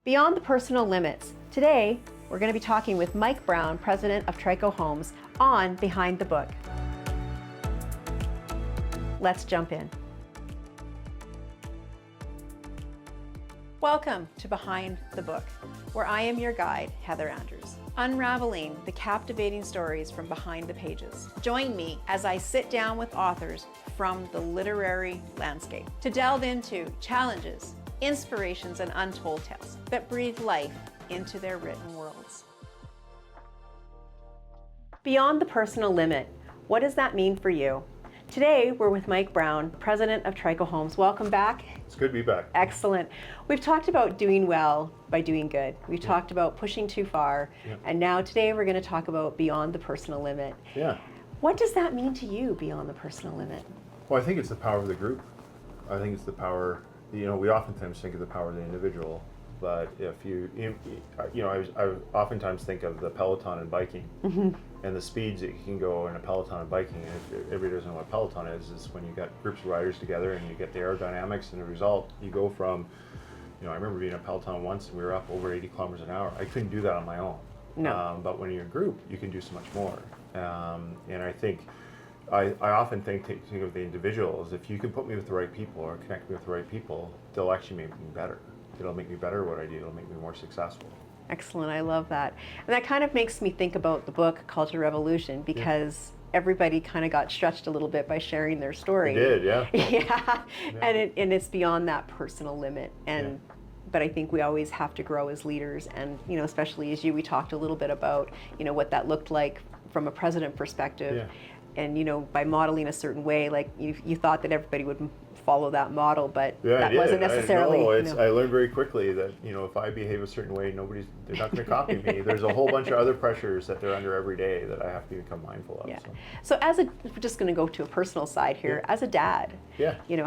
Beyond the personal limits. Today, we're going to be talking with Mike Brown, president of Trico Homes, on Behind the Book. Let's jump in. Welcome to Behind the Book, where I am your guide, Heather Andrews, unraveling the captivating stories from behind the pages. Join me as I sit down with authors from the literary landscape to delve into challenges, inspirations, and untold tales that breathe life into their written worlds. Beyond the personal limit, what does that mean for you? Today, we're with Mike Brown, president of Trico Homes. Welcome back. It's good to be back. Excellent. We've talked about doing well by doing good. We've talked about pushing too far. And now today we're going to talk about beyond the personal limit. What does that mean to you, beyond the personal limit? Well, I think it's the power of the group. I think it's the power, we oftentimes think of the power of the individual, but if I oftentimes think of the peloton in biking and the speeds that you can go in a peloton of biking. And if everybody doesn't know what a peloton is when you got groups of riders together and you get the aerodynamics, and the result, you go from, I remember being in a peloton once and we were up over 80 kilometers an hour. I couldn't do that on my own. No. But when you're a group, you can do so much more. And I think, I often think of the individuals. If you can put me with the right people or connect me with the right people, they'll actually make me better. It'll make me better at what I do. It'll make me more successful. Excellent. I love that. And that kind of makes me think about the book Culture Revolution, because everybody kind of got stretched a little bit by sharing their story. They did, yeah. Yeah. And it's beyond that personal limit. But I think we always have to grow as leaders, and especially as we talked a little bit about what that looked like from a president perspective. And by modeling a certain way, like you thought that everybody would follow that model, but that wasn't necessarily. I learned very quickly that if I behave a certain way, they're not going to copy me. There's a whole bunch of other pressures that they're under every day that I have to become mindful of. So we're just going to go to a personal side here. As a dad,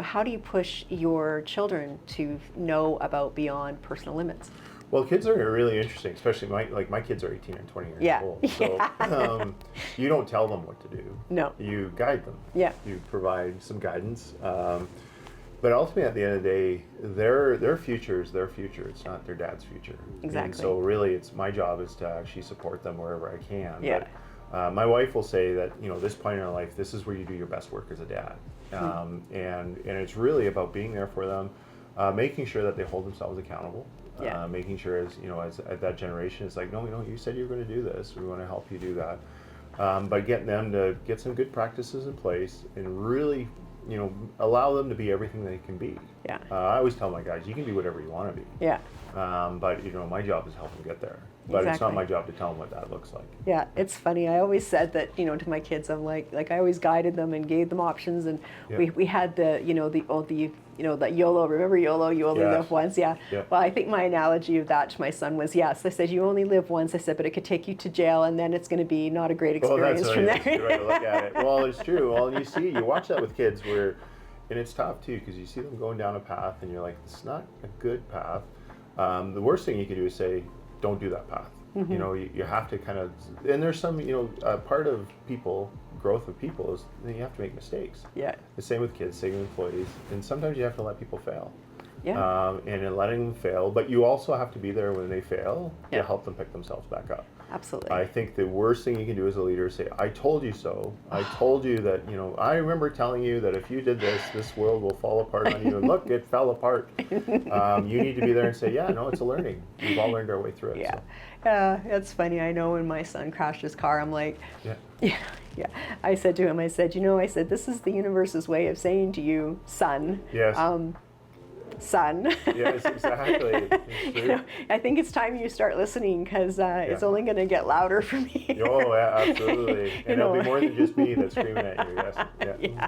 how do you push your children to know about beyond personal limits? Well, kids are really interesting, especially my kids are 18 and 20 years old. So you don't tell them what to do. No. You guide them. You provide some guidance. But ultimately, at the end of the day, their future is their future. It's not their dad's future. Exactly. And so really, it's my job is to actually support them wherever I can. But my wife will say that, this point in our life, this is where you do your best work as a dad. And it's really about being there for them, making sure that they hold themselves accountable. Making sure as at that generation, it's like, no, you said you were going to do this. We want to help you do that. But getting them to get some good practices in place and really, allow them to be everything they can be. I always tell my guys, you can be whatever you want to be. But my job is to help them get there. But it's not my job to tell them what that looks like. Yeah, it's funny. I always said that, to my kids, I'm like I always guided them and gave them options, and we had the that YOLO. Remember YOLO? You only live once. Well, I think my analogy of that to my son was, I said, you only live once. I said, but it could take you to jail, and then it's going to be not a great experience from there. That's the way to look at it. Well, it's true. Well, you watch that with kids and it's tough too, because you see them going down a path, and you're like, this is not a good path. The worst thing you can do is say, don't do that path. You have to kind of, and there's some, part of growth of people is that you have to make mistakes. The same with kids, same with employees, and sometimes you have to let people fail. And in letting them fail, but you also have to be there when they fail to help them pick themselves back up. Absolutely. I think the worst thing you can do as a leader is say, I told you so. I told you that, I remember telling you that if you did this, this world will fall apart on you. And look, it fell apart. You need to be there and say, it's a learning. We've all learned our way through it. That's funny. I know when my son crashed his car, I'm like, I said to him, I said, this is the universe's way of saying to you, son. Son. Yes, exactly. I think it's time you start listening, because it's only going to get louder for me. Oh, yeah, absolutely. And it'll be more than just me that's screaming at you.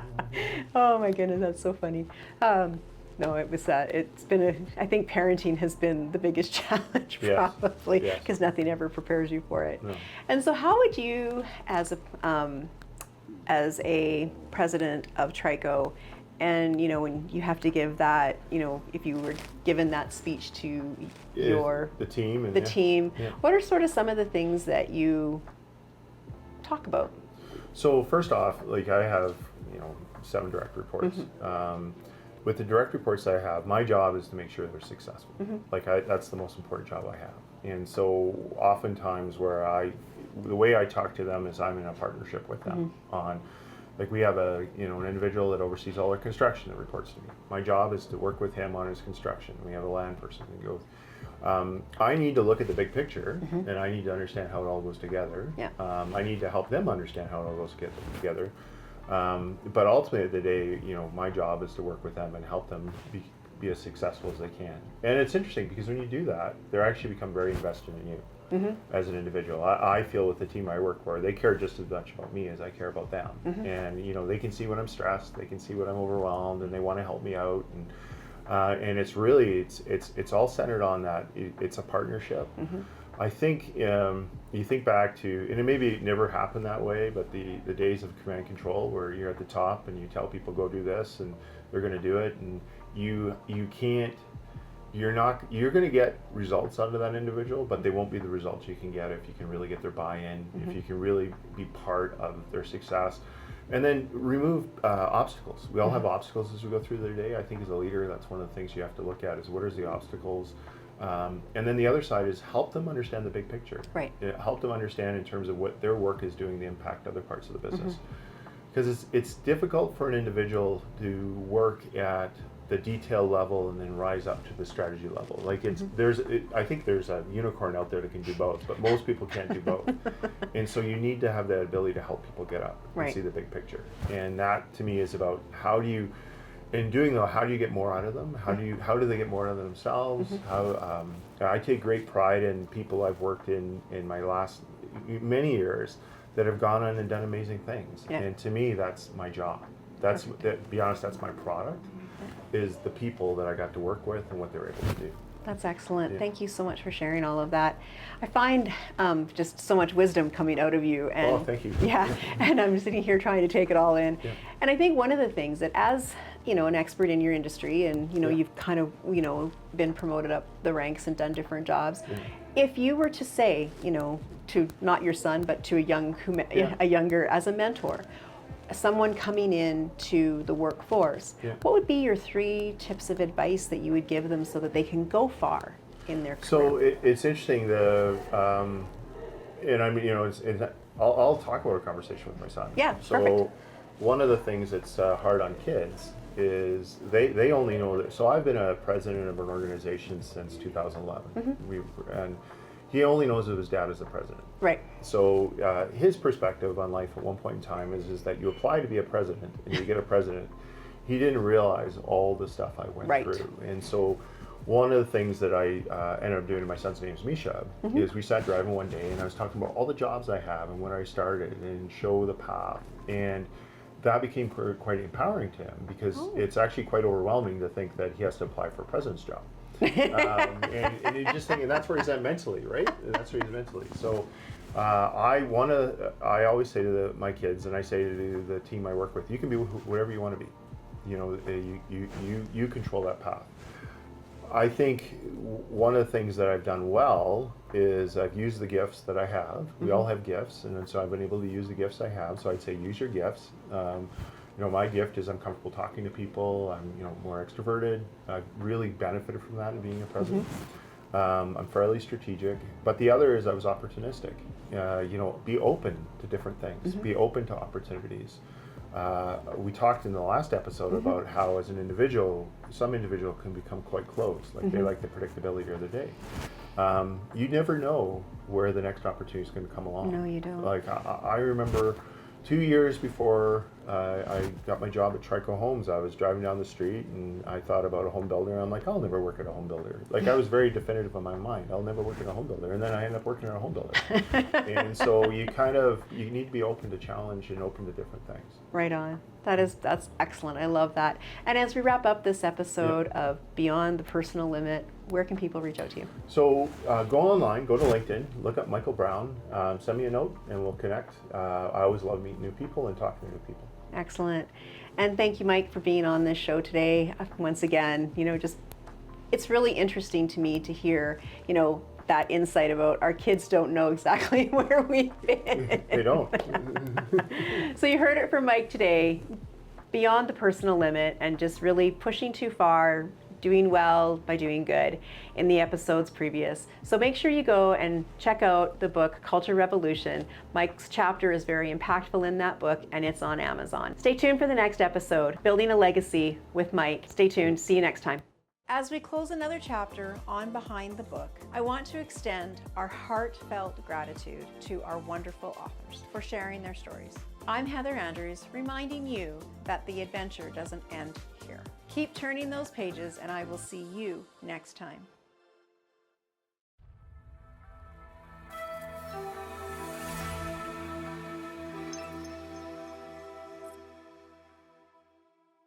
Oh my goodness, that's so funny. No, it was. It's been. I think parenting has been the biggest challenge, probably, because nothing ever prepares you for it. And so, how would you, as a president of Trico, and when you have to give that, if you were given that speech to the team, what are sort of some of the things that you talk about? So first off, I have 7 direct reports. with the direct reports that I have, my job is to make sure they're successful. That's the most important job I have. And so oftentimes the way I talk to them is I'm in a partnership with them on, like we have an individual that oversees all our construction that reports to me. My job is to work with him on his construction. We have a land person that goes. I need to look at the big picture, and I need to understand how it all goes together. Yeah. I need to help them understand how it all goes together. But ultimately, at the day, my job is to work with them and help them be as successful as they can. And it's interesting because when you do that, they actually become very invested in you as an individual. I feel with the team I work for, they care just as much about me as I care about them. And they can see when I'm stressed, they can see when I'm overwhelmed, and they want to help me out. And it's really it's all centered on that. It's a partnership. I think you think back to, and it maybe never happened that way, but the days of command and control where you're at the top and you tell people go do this and they're going to do it, and you're going to get results out of that individual, but they won't be the results you can get if you can really get their buy-in, if you can really be part of their success. And then remove obstacles. We all have obstacles as we go through their day. I think as a leader, that's one of the things you have to look at is what are the obstacles. And then the other side is help them understand the big picture. Right. Help them understand in terms of what their work is doing to impact other parts of the business. Because it's difficult for an individual to work at the detail level and then rise up to the strategy level. Like I think there's a unicorn out there that can do both, but most people can't do both. And so you need to have that ability to help people get up and see the big picture. And that to me is about how do you get more out of them? How do they get more out of themselves? I take great pride in people I've worked in my last many years that have gone on and done amazing things. Yeah. And to me, that's my job. To be honest, that's my product, is the people that I got to work with and what they're able to do. That's excellent. Yeah. Thank you so much for sharing all of that. I find just so much wisdom coming out of you. And, thank you. Yeah, and I'm sitting here trying to take it all in. Yeah. And I think one of the things that as an expert in your industry, and you've kind of been promoted up the ranks and done different jobs. Yeah. If you were to say, to not your son, but to a younger, as a mentor, someone coming in to the workforce, what would be your 3 tips of advice that you would give them so that they can go far in their career? So it's interesting. And I mean, I'll talk about a conversation with my son. Yeah, so perfect. One of the things that's hard on kids is they only know that. So I've been a president of an organization since 2011, and he only knows of his dad as the president. Right. So his perspective on life at one point in time is that you apply to be a president and you get a president. He didn't realize all the stuff I went through. And so one of the things that I ended up doing, and my son's name is Misha, is we sat driving one day and I was talking about all the jobs I have and when I started and show the path. And that became quite empowering to him because it's actually quite overwhelming to think that he has to apply for a president's job. And you just think, and that's where he's at mentally, right? That's where he's mentally. So I always say to my kids, and I say to the team I work with, you can be whatever you want to be. You control that path. I think one of the things that I've done well is I've used the gifts that I have. We all have gifts, and so I've been able to use the gifts I have. So I'd say use your gifts. My gift is I'm comfortable talking to people. I'm more extroverted. I've really benefited from that in being a president. I'm fairly strategic. But the other is I was opportunistic. Be open to different things. Be open to opportunities. We talked in the last episode about how as an individual, some individual can become quite close. Like they like the predictability of the day. You never know where the next opportunity is going to come along. No, you don't. Like I remember 2 years before I got my job at Trico Homes, I was driving down the street and I thought about a home builder. I'm like, I'll never work at a home builder. Like I was very definitive in my mind. I'll never work at a home builder. And then I ended up working at a home builder. And so you need to be open to challenge and open to different things. Right on. That's excellent. I love that. And as we wrap up this episode of Beyond the Personal Limit, where can people reach out to you? So go online, go to LinkedIn, look up Michael Brown, send me a note, and we'll connect. I always love meeting new people and talking to new people. Excellent. And thank you, Mike, for being on this show today. Once again, it's really interesting to me to hear, that insight about our kids don't know exactly where we've been. They don't. So you heard it from Mike today. beyond the personal limit and just really pushing too far, doing well by doing good in the episodes previous. So make sure you go and check out the book Culture Revolution. Mike's chapter is very impactful in that book, and it's on Amazon. Stay tuned for the next episode, Building a Legacy with Mike. Stay tuned. See you next time. As we close another chapter on Behind the Book, I want to extend our heartfelt gratitude to our wonderful authors for sharing their stories. I'm Heather Andrews, reminding you that the adventure doesn't end here. Keep turning those pages, and I will see you next time.